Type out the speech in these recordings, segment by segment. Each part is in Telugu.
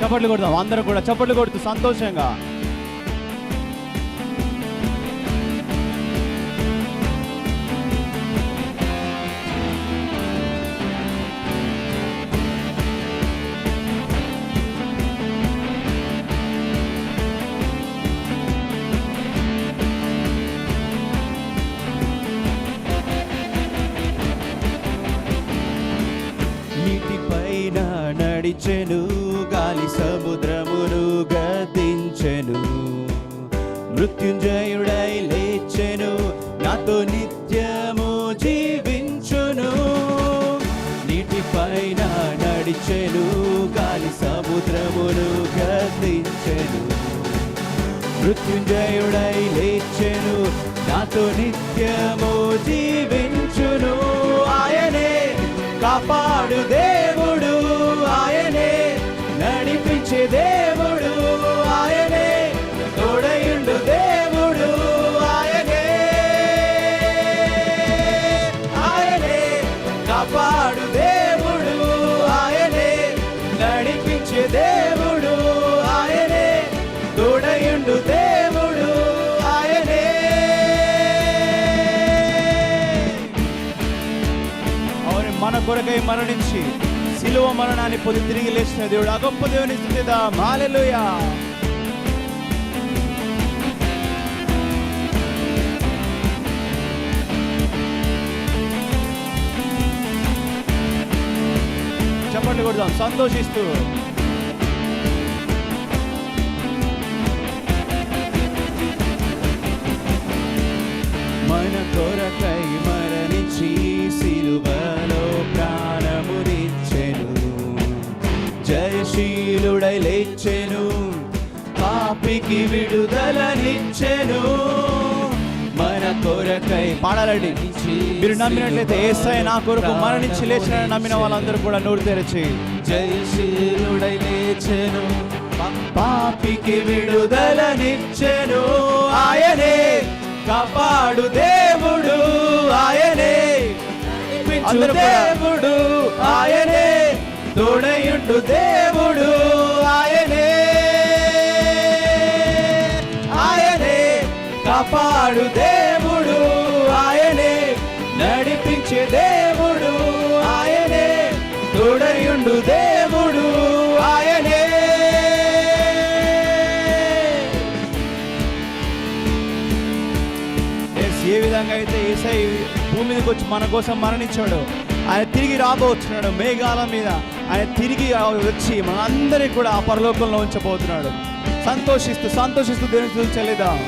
చప్పట్లు కొడదాం, అందరం కూడా చప్పట్లు కొడుతూ సంతోషంగా. నీటిపైన నడిచెను, గాలి సముద్రమును గద్దించెను. మృత్యుంజయుడై లేచెను, నాతో నిత్యము జీవించును. నీటిపైన నడిచెను, గాలి సముద్రమును గద్దించెను. మృత్యుంజయుడై లేచెను, నాతో నిత్యము జీవించును. ఆయనే కాపాడు దేవుడు, ఆయనే నడిపించే దేవుడు, ఆయనే తోడయుండు దేవుడు, ఆయనే ఆయనే కాపాడు దేవుడు, ఆయనే నడిపించే దేవుడు, ఆయనే తోడయుండు దేవుడు, ఆయనే. మన కొరకై మరణించి శిలువ మరణాన్ని పొంది తిరిగి లేచిన దేవుడు, ఆ గొప్ప దేవుని స్తుతిద్దాం. హల్లెలూయా. చప్పట్లు కొడదాం సంతోషిస్తూ. మన కొరకై మరణించి సిలువలో ప్రాణమునిచ్చెను. జయశీలుడై లేచెను, పాపికి విడుదలనిచ్చెను. మన కొరకై పాడాలండి. మీరు నమ్మినట్లయితే యేసయ్య నా కొరకు మరణించి లేచిన నమ్మిన వాళ్ళందరూ కూడా నోరు తెరచి జయశీలుడై లేచెను, పాపికి విడుదలనిచ్చెను. ఆయనే కాపాడు దేవుడు, ఆయనే నడిపించు దేవుడు, ఆయనే తోడయుండు దేవుడు, ఆయనే ఆయనే కాపాడు దేవుడు, ఆయనే నడిపించే దేవుడు, ఆయనే తోడయుండు దేవుడు, ఆయనే. ఏ విధంగా అయితే యేసయ్య భూమి మీదకి వచ్చి మన కోసం మరణించాడు, ఆయన తిరిగి రాబోతున్నాడు మేఘాల మీద. ఆయన తిరిగి వచ్చి మనందరికీ కూడా ఆ పరలోకంలో ఉంచబోతున్నాడు. సంతోషిస్తూ సంతోషిస్తూ దేవుని స్తుతి చెల్లిద్దాం.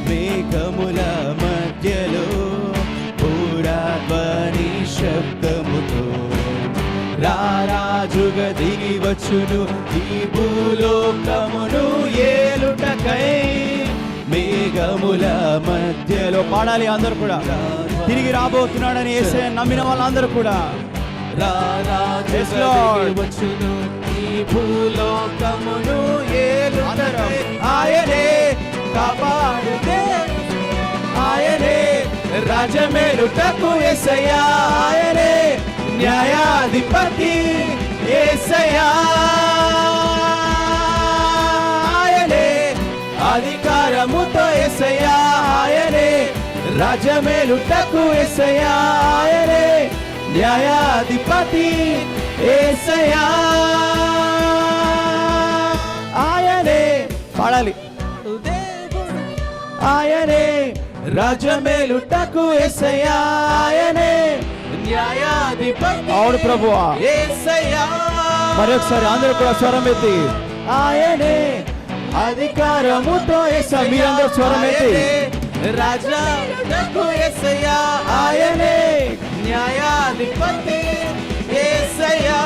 మేఘముల మధ్యలో పూరాధ్వని శబ్దముతో రారాజుగా దిగి వచ్చును, ఈ భూలోకమును ఏలుటకై. మేఘముల మధ్యలో పాడాలి అందరూ కూడా. తిరిగి రాబోతున్నాడని యేసయ్య నమ్మిన వాళ్ళందరూ కూడా రారాజుగా దిగి వచ్చును, ఈ భూలోకమును ఏలుటకై. ఆయనే కాపాడు దేవుడు, ఆయనే రాజమేలుటకు యేసయ్యా, ఆయనే న్యాయాధిపతి యేసయ్యా, ఆయనే అధికారముతో యేసయ్యా, ఆయనే రాజమేలుటకు యేసయ్యా, ఆయనే న్యాయాధిపతి యేసయ్యా, ఆయనే పాడాలి. ఆయనే రాజమేలుటకు యేసయ్యా, ఆయనే న్యాయాధిపతి. అవును ప్రభువా. యేసయ్యా. మరొకసారి అందరూ కూడా స్వరం ఎత్తి ఆయనే అధికారముతో యేసయ్యా, మీరందరూ స్వరం ఎత్తి రాజమేలుటకు యేసయ్యా, ఆయనే న్యాయాధిపతి యేసయ్యా,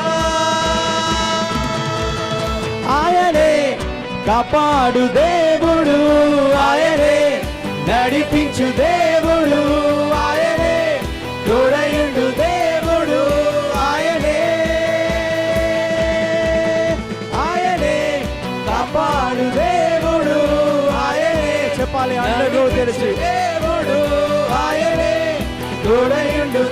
ఆయనే కాపాడు దేవుడు, ఆయనే నడిపించు దేవుడు, ఆయనే తోడయుండు దేవుడు, ఆయనే చెప్పాలి అందరూ తెరిచి దేవుడు ఆయనే తోడయుండు